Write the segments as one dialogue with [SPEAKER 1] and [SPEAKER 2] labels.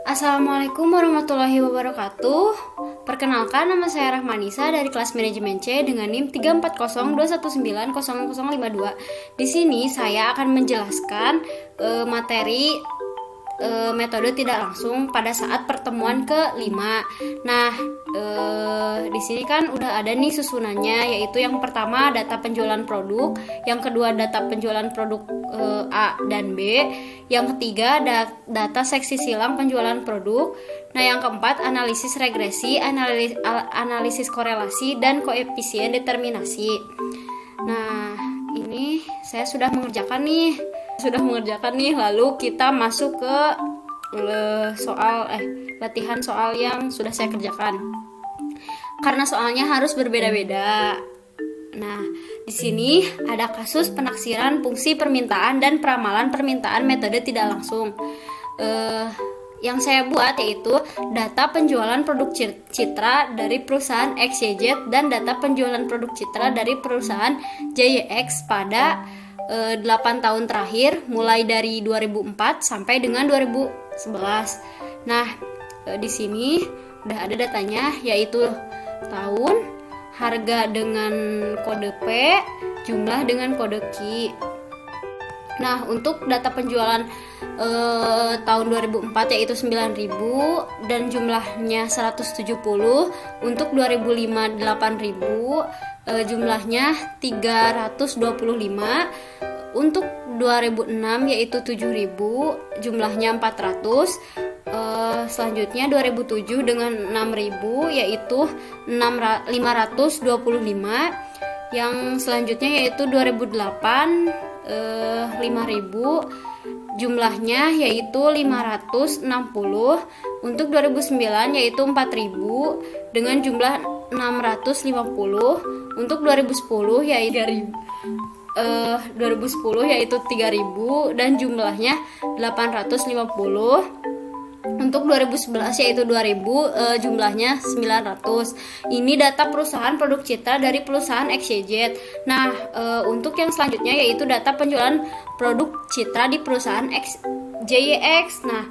[SPEAKER 1] Assalamualaikum warahmatullahi wabarakatuh. Perkenalkan, nama saya Rahmanisa dari kelas manajemen C dengan NIM 34021900052. Di sini saya akan menjelaskan materi metode tidak langsung pada saat pertemuan ke-5. Nah, di sini kan udah ada nih susunannya, yaitu yang pertama data penjualan produk, yang kedua data penjualan produk A dan B, yang ketiga data seksi silang penjualan produk. Nah, yang keempat analisis regresi, analisis korelasi dan koefisien determinasi. Nah, ini saya sudah mengerjakan nih. Lalu kita masuk ke latihan soal yang sudah saya kerjakan. Karena soalnya harus berbeda-beda. Nah, di sini ada kasus penaksiran fungsi permintaan dan peramalan permintaan metode tidak langsung. Yang saya buat yaitu data penjualan produk Citra dari perusahaan XYZ dan data penjualan produk Citra dari perusahaan JYX pada 8 tahun terakhir, mulai dari 2004 sampai dengan 2011. Nah, di sini udah ada datanya, yaitu tahun, harga dengan kode P, jumlah dengan kode Q. Nah, untuk data penjualan tahun 2004 yaitu 9.000 dan jumlahnya 170. Untuk 2005 8.000, jumlahnya 325. Untuk 2006 yaitu 7.000, jumlahnya 400. Selanjutnya 2007 dengan 6.000 yaitu 525. Yang selanjutnya yaitu 2008 5.000, jumlahnya yaitu 560. Untuk 2009 yaitu 4.000 dengan jumlah 650. Untuk 2010 yaitu 3.000 dan jumlahnya 850. Untuk 2011 yaitu 2.000, jumlahnya 900. Ini data perusahaan produk Citra dari perusahaan XYZ. Nah, untuk yang selanjutnya yaitu data penjualan produk Citra di perusahaan JYX. Nah,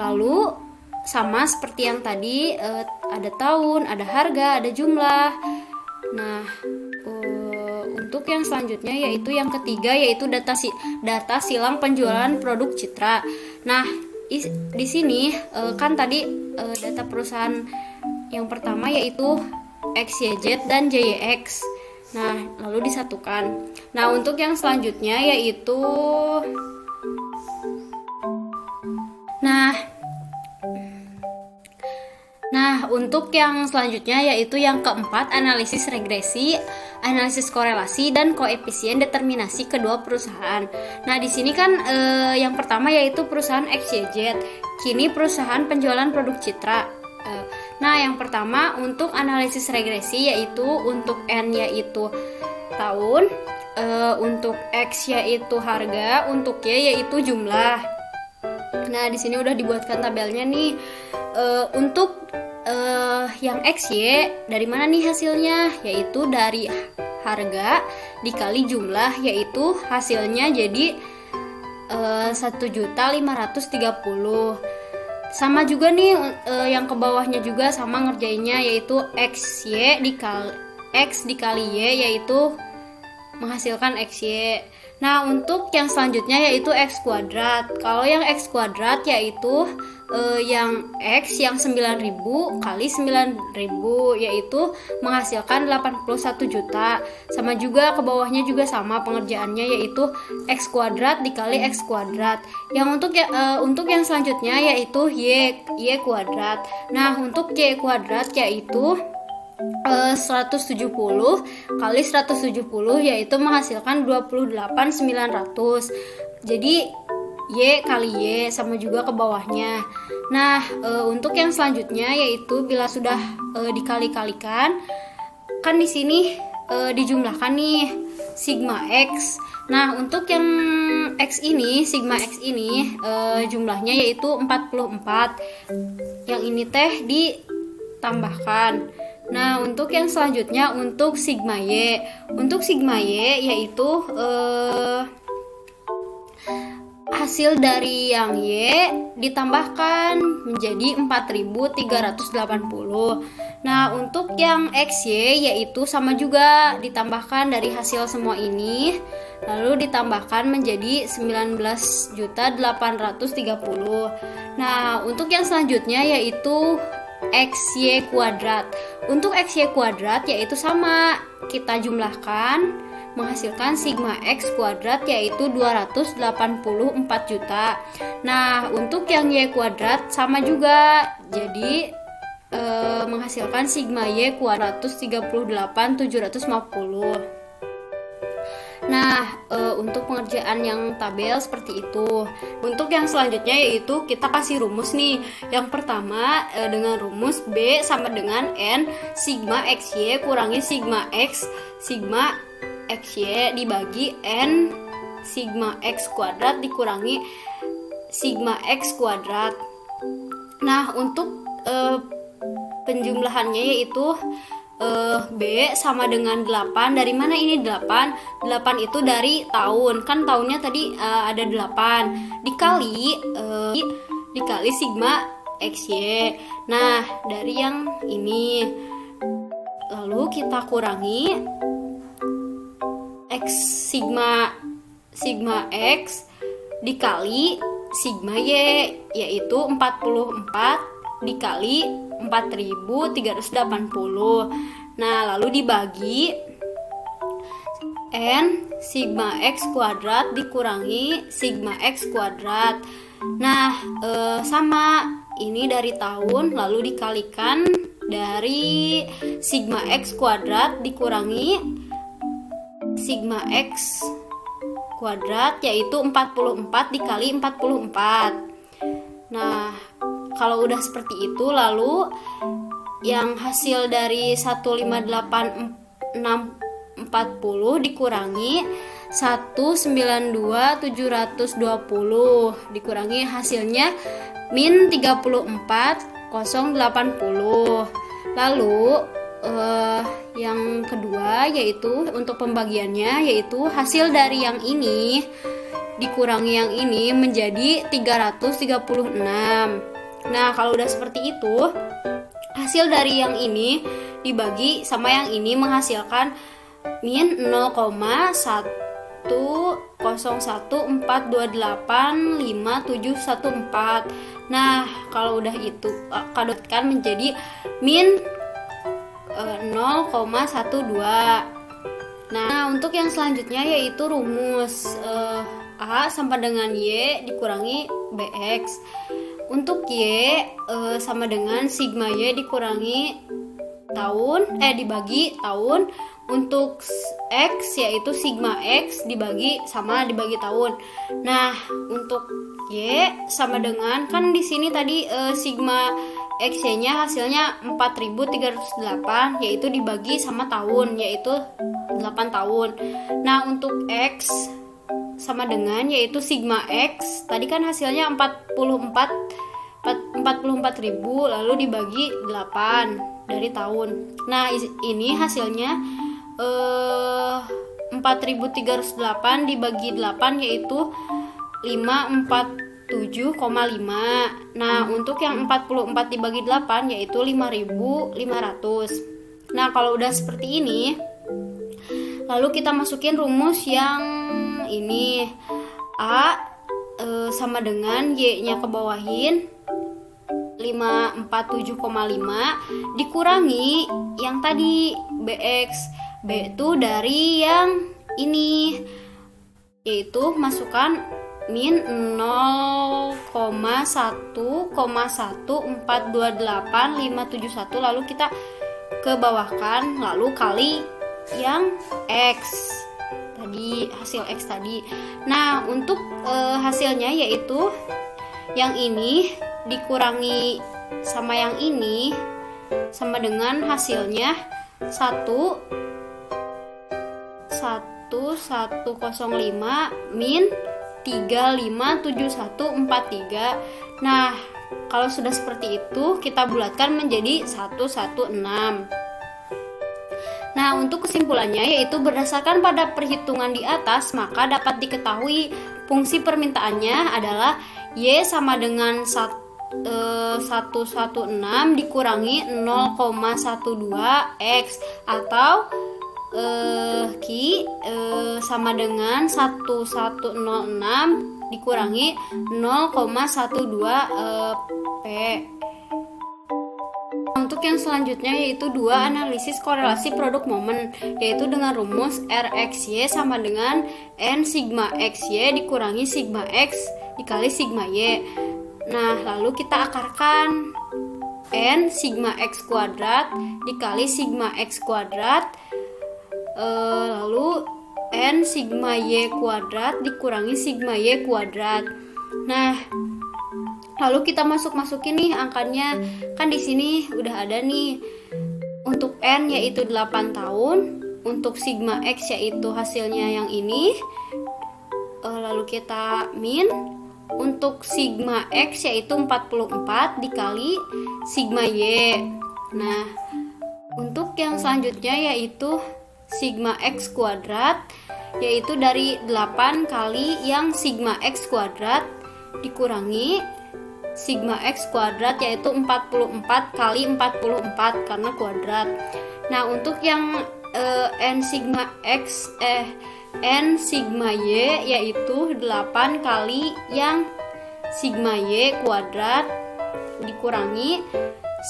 [SPEAKER 1] lalu sama seperti yang tadi, ada tahun, ada harga, ada jumlah. Nah, untuk yang selanjutnya yaitu yang ketiga yaitu data silang penjualan produk Citra. Nah, di sini kan tadi data perusahaan yang pertama yaitu XYZ dan JYX. Nah, lalu disatukan. Nah, untuk yang selanjutnya yaitu untuk yang selanjutnya yaitu yang keempat analisis regresi, analisis korelasi dan koefisien determinasi kedua perusahaan. Nah, di sini kan yang pertama yaitu perusahaan XYZ. Kini perusahaan penjualan produk Citra. Nah, yang pertama untuk analisis regresi yaitu untuk N yaitu tahun, untuk X yaitu harga, untuk Y yaitu jumlah. Nah, di sini udah dibuatkan tabelnya nih. Untuk yang XY dari mana nih hasilnya? Yaitu dari harga dikali jumlah, yaitu hasilnya jadi 1.530. Sama juga nih yang ke bawahnya juga sama ngerjainnya, yaitu XY dikali X dikali Y yaitu menghasilkan XY. Nah, untuk yang selanjutnya yaitu X kuadrat. Kalau yang X kuadrat yaitu yang X yang 9.000 kali 9.000 yaitu menghasilkan 81 juta. Sama juga ke bawahnya juga sama pengerjaannya yaitu X kuadrat dikali X kuadrat. Yang untuk yang selanjutnya yaitu Y kuadrat. Nah, untuk Y kuadrat yaitu 170 kali 170 yaitu menghasilkan 28.900. Jadi Y kali Y sama juga ke bawahnya. Nah, untuk yang selanjutnya yaitu bila sudah dikali-kalikan, kan di sini dijumlahkan nih sigma X. Nah, untuk yang sigma X ini jumlahnya yaitu 44. Yang ini teh ditambahkan. Nah, untuk yang selanjutnya untuk sigma Y. Untuk sigma Y yaitu hasil dari yang Y ditambahkan menjadi 4.380. Nah, untuk yang XY yaitu sama juga ditambahkan dari hasil semua ini, lalu ditambahkan menjadi 19.830. Nah, untuk yang selanjutnya yaitu XY kuadrat. Untuk XY kuadrat yaitu sama, kita jumlahkan menghasilkan sigma X kuadrat yaitu 284 juta. Nah, untuk yang Y kuadrat sama juga, jadi menghasilkan sigma Y kuadrat 138.750. Nah, untuk pengerjaan yang tabel seperti itu. Untuk yang selanjutnya yaitu kita kasih rumus nih. Yang pertama dengan rumus B sama dengan N sigma XY kurangi sigma X XY dibagi N sigma X kuadrat dikurangi sigma X kuadrat. Nah, untuk penjumlahannya yaitu B sama dengan 8. Dari mana ini 8? 8 itu dari tahun. Kan tahunnya tadi ada 8. Dikali sigma XY. Nah, dari yang ini. Lalu kita kurangi X sigma X dikali sigma Y yaitu 44 dikali 4.380. Nah, lalu dibagi N sigma X kuadrat dikurangi sigma X kuadrat. Nah, sama ini dari tahun lalu dikalikan dari sigma X kuadrat dikurangi sigma X kuadrat yaitu 44 dikali 44. Nah, kalau udah seperti itu lalu yang hasil dari 158.640 dikurangi 192.720 dikurangi hasilnya min 34.080. Lalu yang kedua yaitu untuk pembagiannya yaitu hasil dari yang ini dikurangi yang ini menjadi 336. Nah, kalau udah seperti itu hasil dari yang ini dibagi sama yang ini menghasilkan min 0,1014285714. Nah, kalau udah itu kadotkan menjadi min 0,12. Nah, untuk yang selanjutnya yaitu rumus A sama dengan Y dikurangi BX. Untuk Y sama dengan sigma Y dikurangi tahun dibagi tahun. Untuk X yaitu sigma X dibagi tahun. Nah, untuk Y sama dengan kan di sini tadi sigma X-nya hasilnya 4.308 yaitu dibagi sama tahun yaitu 8 tahun. Nah, untuk X sama dengan yaitu sigma X tadi kan hasilnya 44.000 lalu dibagi 8 dari tahun. Nah, ini hasilnya 4.308 dibagi 8 yaitu 547,5. Nah, untuk yang 44 dibagi 8 yaitu 5.500. Nah, kalau udah seperti ini lalu kita masukin rumus yang ini. A sama dengan Y-nya ke bawahin 547,5 dikurangi yang tadi BX. B itu dari yang ini yaitu masukkan min 0,1,1428571 lalu kita ke bawahkan lalu kali yang X tadi, hasil X tadi. Nah, untuk hasilnya yaitu yang ini dikurangi sama yang ini sama dengan hasilnya 1105 min 357143. Nah, kalau sudah seperti itu kita bulatkan menjadi 116. Nah, untuk kesimpulannya yaitu berdasarkan pada perhitungan di atas, maka dapat diketahui fungsi permintaannya adalah Y sama dengan 116 dikurangi 0,12 X atau Q sama dengan 1106 dikurangi 0,12 P. Untuk yang selanjutnya yaitu 2 analisis korelasi produk momen, yaitu dengan rumus RXY sama dengan N sigma XY dikurangi sigma X dikali sigma Y. Nah, lalu kita akarkan N sigma X kuadrat dikali sigma X kuadrat, lalu N sigma Y kuadrat dikurangi sigma Y kuadrat. Nah, lalu kita masukin nih angkanya. Kan di sini udah ada nih. Untuk N yaitu 8 tahun, untuk sigma X yaitu hasilnya yang ini. Lalu kita min untuk sigma X yaitu 44 dikali sigma Y. Nah, untuk yang selanjutnya yaitu sigma X kuadrat, yaitu dari 8 kali yang sigma X kuadrat dikurangi sigma X kuadrat, yaitu 44 kali 44 karena kuadrat. Nah, untuk yang N sigma Y yaitu 8 kali yang sigma Y kuadrat dikurangi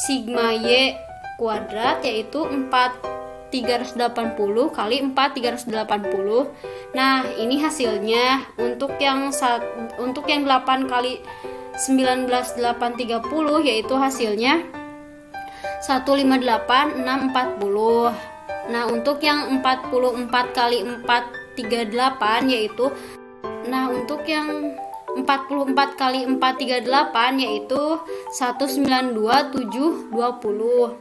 [SPEAKER 1] sigma Y kuadrat, yaitu 380 kali 380. Nah, ini hasilnya. Untuk yang 8 kali 19,830 yaitu hasilnya 158,640. Nah, untuk yang 44 kali 438 yaitu 44 kali 438 yaitu 192,720.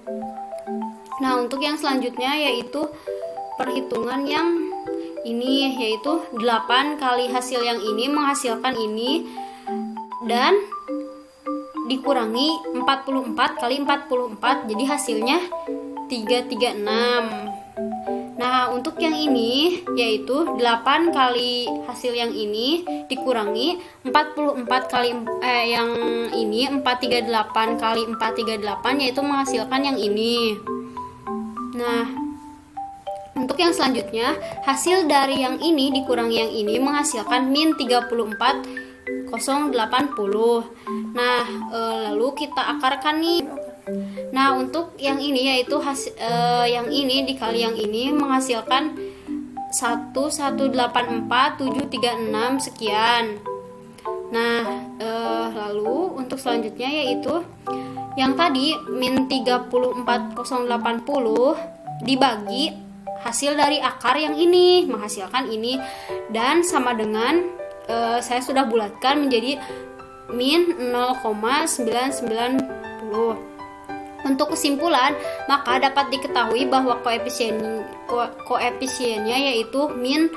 [SPEAKER 1] Nah, untuk yang selanjutnya yaitu perhitungan yang ini, yaitu 8 kali hasil yang ini menghasilkan ini dan dikurangi 44 kali 44, jadi hasilnya 336. Nah, untuk yang ini yaitu 8 kali hasil yang ini dikurangi 44 kali yang ini 438 kali 438 yaitu menghasilkan yang ini. Nah, untuk yang selanjutnya hasil dari yang ini dikurangi yang ini menghasilkan min 34,080. Nah, lalu kita akarkan nih. Nah, untuk yang ini yaitu yang ini dikali yang ini menghasilkan 1184736 sekian. Nah, lalu untuk selanjutnya yaitu yang tadi min 34,080 dibagi hasil dari akar yang ini menghasilkan ini, dan sama dengan saya sudah bulatkan menjadi min 0,990. Untuk kesimpulan, maka dapat diketahui bahwa koefisiennya yaitu min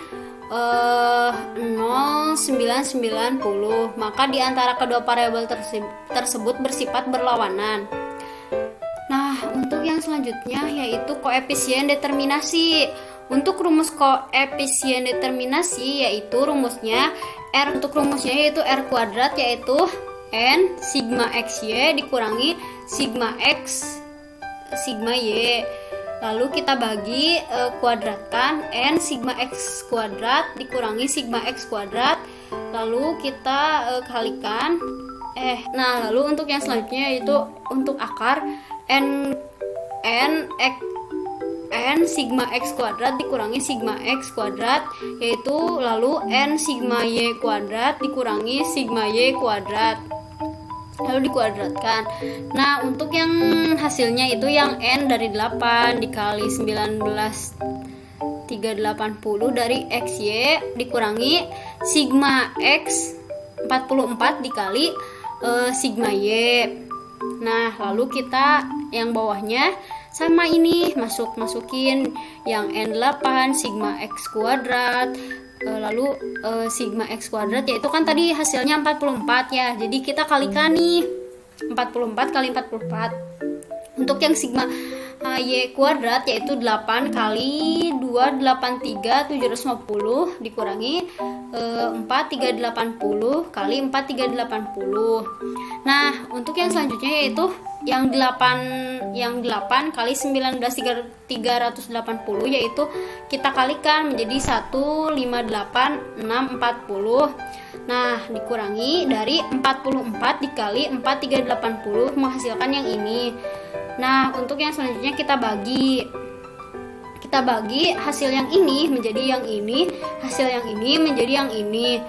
[SPEAKER 1] 0,990. Maka di antara kedua variabel tersebut bersifat berlawanan. Nah, untuk yang selanjutnya yaitu koefisien determinasi. Untuk rumus koefisien determinasi yaitu rumusnya R. Untuk rumusnya yaitu R kuadrat, yaitu N sigma XY dikurangi sigma X sigma Y. Lalu kita bagi kuadratkan N sigma X kuadrat dikurangi sigma X kuadrat. Lalu kita kalikan. Nah, lalu untuk yang selanjutnya yaitu untuk akar N sigma X kuadrat dikurangi sigma X kuadrat, yaitu lalu N sigma Y kuadrat dikurangi sigma Y kuadrat, lalu dikuadratkan. Nah, untuk yang hasilnya itu yang N dari 8 dikali 19,380 dari XY dikurangi sigma X 44 dikali sigma Y. Nah, lalu kita yang bawahnya sama ini masukin yang N8 sigma X kuadrat, lalu sigma X kuadrat, yaitu kan tadi hasilnya 44 ya, jadi kita kalikan nih 44 kali 44. Untuk yang sigma Y kuadrat yaitu 8 kali 283 750 dikurangi 4 380 kali 4 380. Nah, untuk yang selanjutnya yaitu yang 8 kali 19 380 yaitu kita kalikan menjadi 158 640. Nah, dikurangi dari 44 dikali 4 380 menghasilkan yang ini. Nah, untuk yang selanjutnya kita bagi hasil yang ini menjadi yang ini, hasil yang ini menjadi yang ini.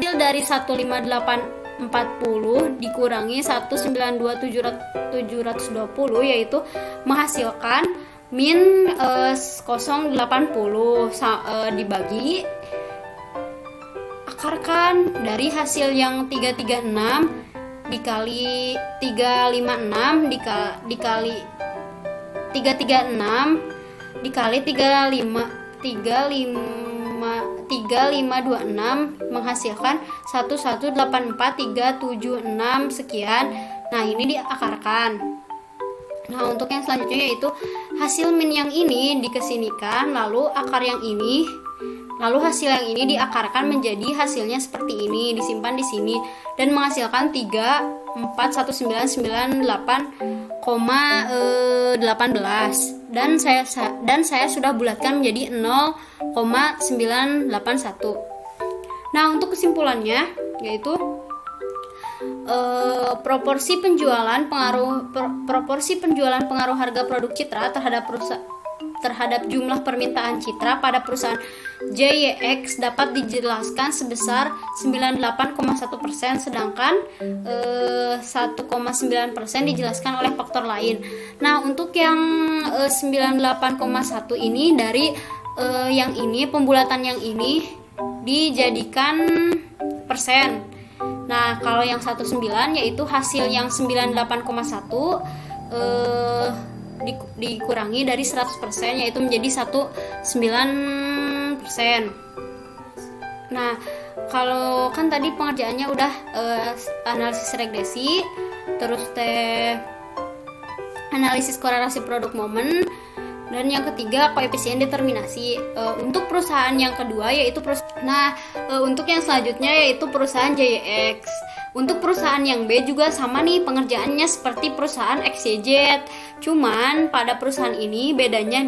[SPEAKER 1] Hasil dari 15840 dikurangi 192720 yaitu menghasilkan min 080 dibagi akarkan dari hasil yang 336 dikali 356 dikali 336 dikali 3526 menghasilkan 1184376 sekian. Nah, ini diakarkan. Nah, untuk yang selanjutnya yaitu hasil min yang ini dikesinikan, lalu akar yang ini, lalu hasil yang ini diakarkan menjadi hasilnya seperti ini, disimpan di sini dan menghasilkan 34198,18 dan saya sudah bulatkan menjadi 0,981. Nah, untuk kesimpulannya yaitu proporsi penjualan pengaruh harga produk Citra terhadap jumlah permintaan Citra pada perusahaan JYX dapat dijelaskan sebesar 98,1%, sedangkan 1,9% dijelaskan oleh faktor lain. Nah, untuk yang 98,1 ini dari yang ini, pembulatan yang ini dijadikan persen. Nah, kalau yang 19 yaitu hasil yang 98,1 dikurangi dari 100% yaitu menjadi 19%. Nah, kalau kan tadi pengerjaannya udah analisis regresi, terus analisis korelasi produk momen, dan yang ketiga koefisien determinasi. Untuk perusahaan yang kedua yaitu untuk yang selanjutnya yaitu perusahaan JYX. Untuk perusahaan yang B juga sama nih pengerjaannya seperti perusahaan XYZ. Cuman pada perusahaan ini bedanya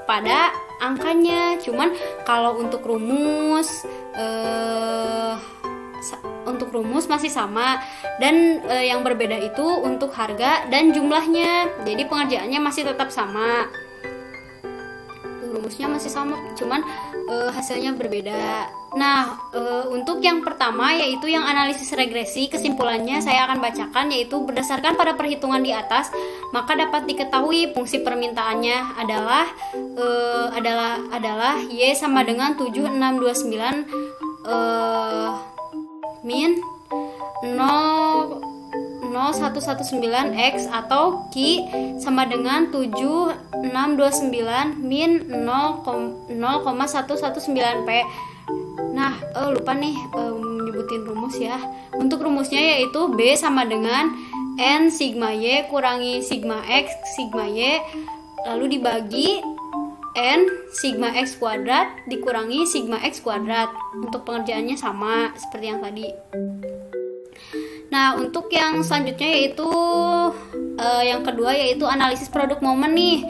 [SPEAKER 1] pada angkanya. Cuman kalau untuk rumus masih sama, dan yang berbeda itu untuk harga dan jumlahnya. Jadi pengerjaannya masih tetap sama. Rumusnya masih sama, cuman hasilnya berbeda. Nah, untuk yang pertama yaitu yang analisis regresi, kesimpulannya saya akan bacakan, yaitu berdasarkan pada perhitungan di atas, maka dapat diketahui fungsi permintaannya adalah Y sama dengan 7629 min 0119X atau Q sama dengan 7629 min 0,119P. Nah, lupa nih menyebutin rumus ya. Untuk rumusnya yaitu B sama dengan N sigma Y kurangi sigma X sigma Y, lalu dibagi N sigma X kuadrat dikurangi sigma X kuadrat. Untuk pengerjaannya sama seperti yang tadi. Nah, untuk yang selanjutnya yaitu yang kedua yaitu analisis produk momen nih.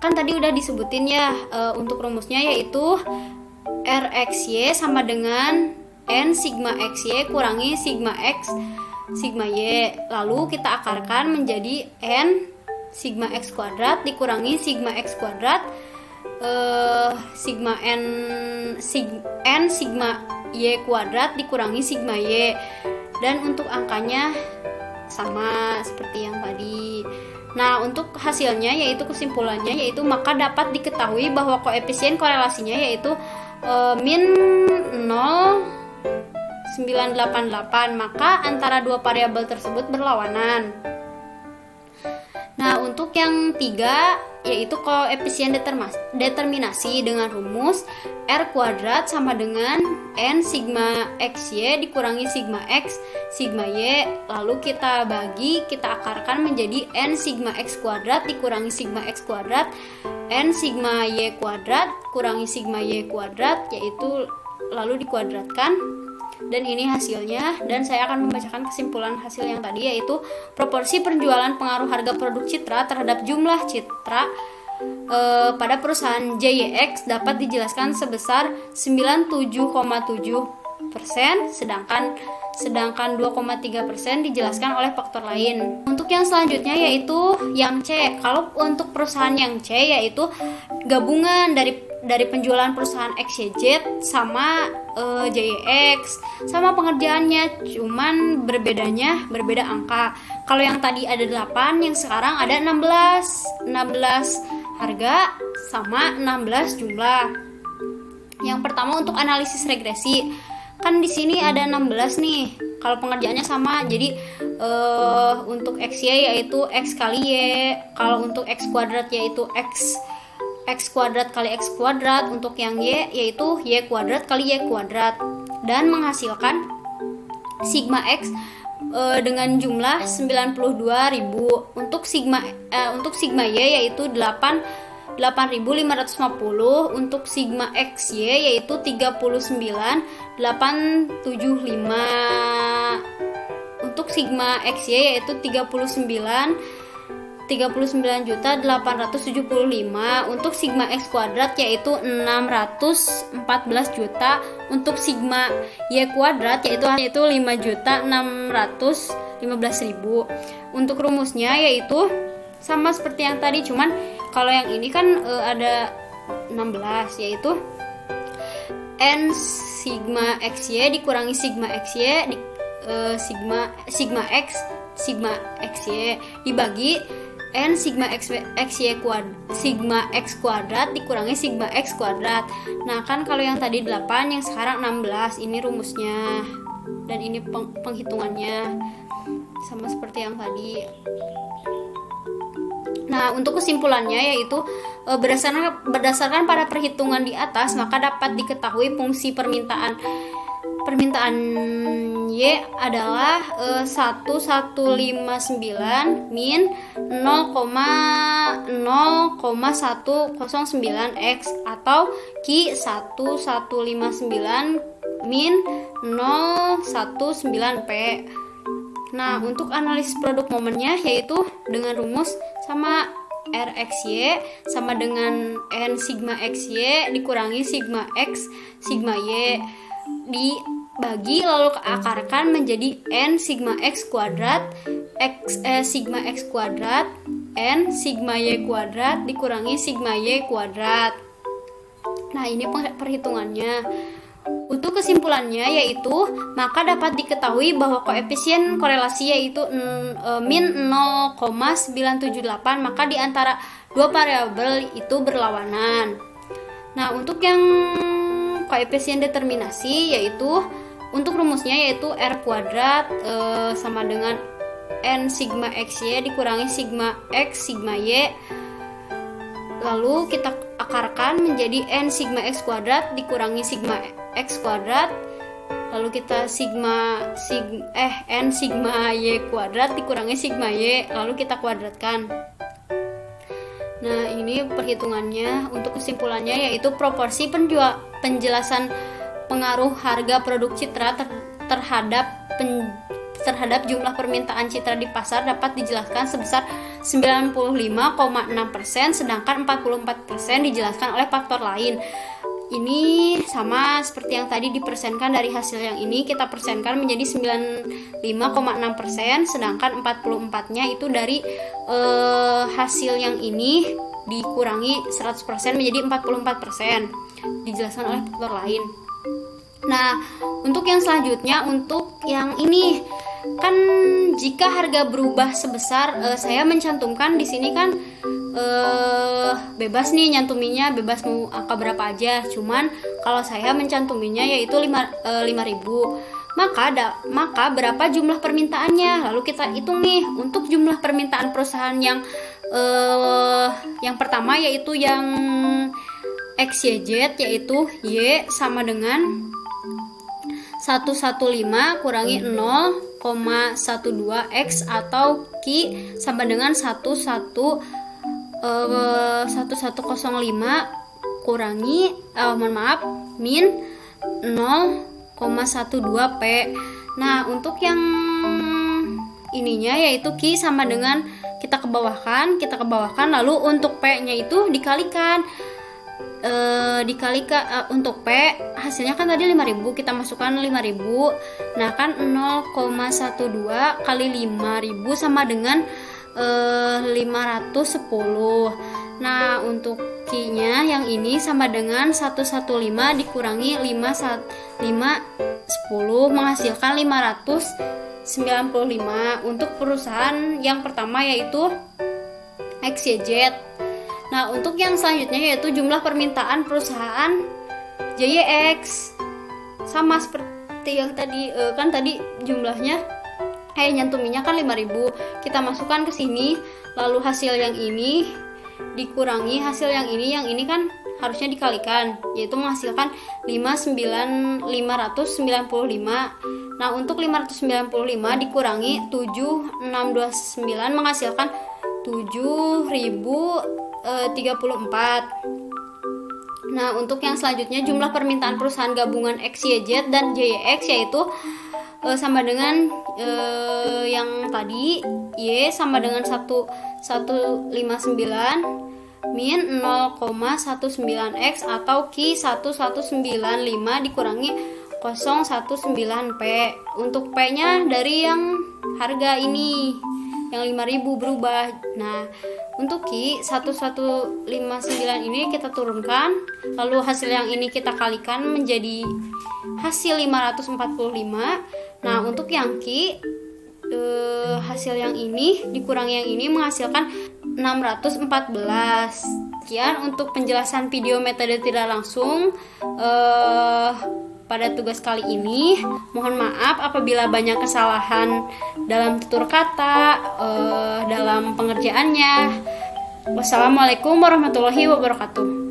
[SPEAKER 1] Kan tadi udah disebutin ya, untuk rumusnya yaitu RXY sama dengan N sigma XY kurangi sigma X sigma Y. Lalu kita akarkan menjadi N sigma X kuadrat dikurangi sigma X kuadrat sigma N sigma Y kuadrat dikurangi sigma Y. Dan untuk angkanya sama seperti yang tadi. Nah, untuk hasilnya yaitu kesimpulannya yaitu maka dapat diketahui bahwa koefisien korelasinya yaitu min 0,988, maka antara dua variabel tersebut berlawanan. Nah, Nah, untuk yang 3 yaitu koefisien determinasi dengan rumus R kuadrat sama dengan N sigma XY dikurangi sigma X sigma Y, lalu kita akarkan menjadi N sigma X kuadrat dikurangi sigma X kuadrat N sigma Y kuadrat kurangi sigma Y kuadrat, yaitu lalu dikuadratkan. Dan ini hasilnya, dan saya akan membacakan kesimpulan hasil yang tadi, yaitu proporsi penjualan pengaruh harga produk Citra terhadap jumlah Citra pada perusahaan JYX dapat dijelaskan sebesar 97,7%, sedangkan 2,3% dijelaskan oleh faktor lain. Untuk yang selanjutnya yaitu yang C. Kalau untuk perusahaan yang C yaitu gabungan dari penjualan perusahaan XYZ sama JYX, sama pengerjaannya, cuman berbeda angka. Kalau yang tadi ada 8, yang sekarang ada 16 harga sama 16 jumlah. Yang pertama untuk analisis regresi, kan di sini ada 16 nih. Kalau pengerjaannya sama, jadi untuk XY yaitu X kali Y. Kalau untuk X kuadrat yaitu X kuadrat kali X kuadrat. Untuk yang Y yaitu Y kuadrat kali Y kuadrat. Dan menghasilkan sigma X dengan jumlah 92.000. Untuk sigma Y yaitu 8.550. Untuk sigma XY yaitu 39.875. Untuk sigma XY yaitu 39.875. Untuk sigma X kuadrat yaitu 614 juta. Untuk sigma Y kuadrat yaitu 5.615.000. Untuk rumusnya yaitu sama seperti yang tadi, cuman kalau yang ini kan ada 16, yaitu N sigma XY dikurangi sigma XY sigma X sigma XY dibagi N sigma sigma X kuadrat dikurangi sigma X kuadrat. Nah, kan kalau yang tadi 8, yang sekarang 16, ini rumusnya. Dan ini penghitungannya sama seperti yang tadi. Nah, untuk kesimpulannya yaitu berdasarkan pada perhitungan di atas, maka dapat diketahui fungsi permintaan Y adalah 1159 min 0,109x atau Q 1159 min 019p. Nah, untuk analisis produk momennya yaitu dengan rumus sama RXY sama dengan N sigma XY dikurangi sigma X sigma Y dibagi lalu keakarkan menjadi N sigma X kuadrat sigma X kuadrat N sigma Y kuadrat dikurangi sigma Y kuadrat. Nah, ini perhitungannya. Untuk kesimpulannya yaitu maka dapat diketahui bahwa koefisien korelasi yaitu min 0,978, maka di antara dua variabel itu berlawanan. Nah, untuk yang koefisien determinasi yaitu untuk rumusnya yaitu R kuadrat sama dengan N sigma XY dikurangi sigma X sigma Y, lalu kita akarkan menjadi N sigma X kuadrat dikurangi sigma X kuadrat, lalu kita N sigma Y kuadrat dikurangi sigma Y, lalu kita kuadratkan. Nah, ini perhitungannya. Untuk kesimpulannya yaitu proporsi penjelasan pengaruh harga produk Citra terhadap jumlah permintaan Citra di pasar dapat dijelaskan sebesar 95,6%, sedangkan 44% dijelaskan oleh faktor lain. Ini sama seperti yang tadi dipersenkan. Dari hasil yang ini kita persenkan menjadi 95,6%, sedangkan 44-nya itu dari hasil yang ini dikurangi 100% menjadi 44%, dijelaskan oleh faktor lain. Nah, untuk yang selanjutnya, untuk yang ini kan jika harga berubah sebesar, saya mencantumkan di sini kan bebas nih nyantuminya, bebas mau angka berapa aja. Cuman kalau saya mencantuminya yaitu 5.000. Maka berapa jumlah permintaannya? Lalu kita hitung nih, untuk jumlah permintaan perusahaan yang Yang pertama yaitu yang XYZ, yaitu Y sama dengan 115 kurangi 0,12 X, atau Q sama dengan 1105 kurangi min 0,12 P. Nah, untuk yang ininya yaitu Q sama dengan kita kebawahkan, lalu untuk P-nya itu dikalikan. Untuk P hasilnya kan tadi 5.000, kita masukkan 5.000. Nah, kan 0,12 kali 5.000 sama dengan 510. Nah, untuk Q-nya yang ini sama dengan 115 dikurangi 5 10 menghasilkan 595 untuk perusahaan yang pertama yaitu XYZ. Nah, untuk yang selanjutnya yaitu jumlah permintaan perusahaan JYX. Sama seperti yang tadi, kan tadi jumlahnya nyantuminya kan 5.000. Kita masukkan ke sini, lalu hasil yang ini dikurangi hasil yang ini kan harusnya dikalikan, yaitu menghasilkan 595. Nah, untuk 595 dikurangi 7629 menghasilkan 7.034. Nah, untuk yang selanjutnya jumlah permintaan perusahaan gabungan XYZ dan JYX yaitu sama dengan yang tadi, Y sama dengan 159 min 0,19X atau Q 1195 dikurangi 019P. Untuk P-nya dari yang harga ini yang 5.000 berubah. Nah, untuk Q 1159 ini kita turunkan, lalu hasil yang ini kita kalikan menjadi hasil 545. Nah, untuk yang Q hasil yang ini dikurangi yang ini menghasilkan 614. Sekian untuk penjelasan video metode tidak langsung pada tugas kali ini. Mohon maaf apabila banyak kesalahan dalam tutur kata, dalam pengerjaannya. Wassalamualaikum warahmatullahi wabarakatuh.